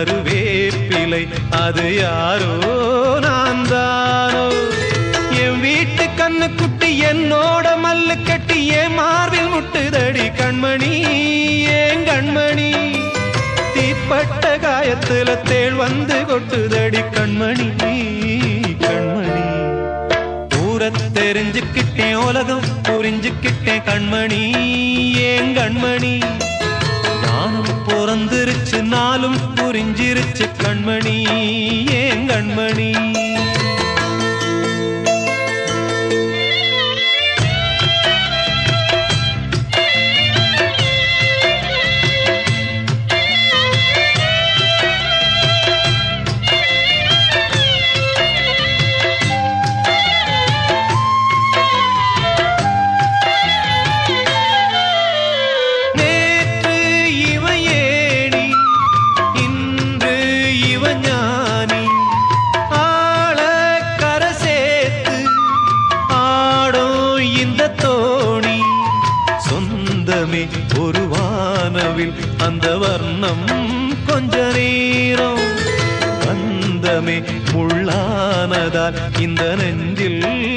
கருவேப்பிலை அது யாரோ நான் தானோ என் வீட்டு கண்ணு குட்டி என்னோட மல்லு கட்டி என் மார்பில் முட்டுதடி கண்மணி ஏன் கண்மணி தீப்பட்ட காயத்துல தேள் வந்து கொட்டுதடி கண்மணி கண்மணி ஊரத் தெரிஞ்சுக்கிட்டேன் உலகம் புரிஞ்சுக்கிட்டேன் கண்மணி ஏன் கண்மணி ஞானம் பிறந்திருச்சு நாளும் புரிஞ்சிருச்சு கண்மணி ஏன் கண்மணி ஒரு வானவில் அந்த வர்ணம் கொஞ்ச நேரம் வந்தமே முள்ளானதால் இந்த நெஞ்சில்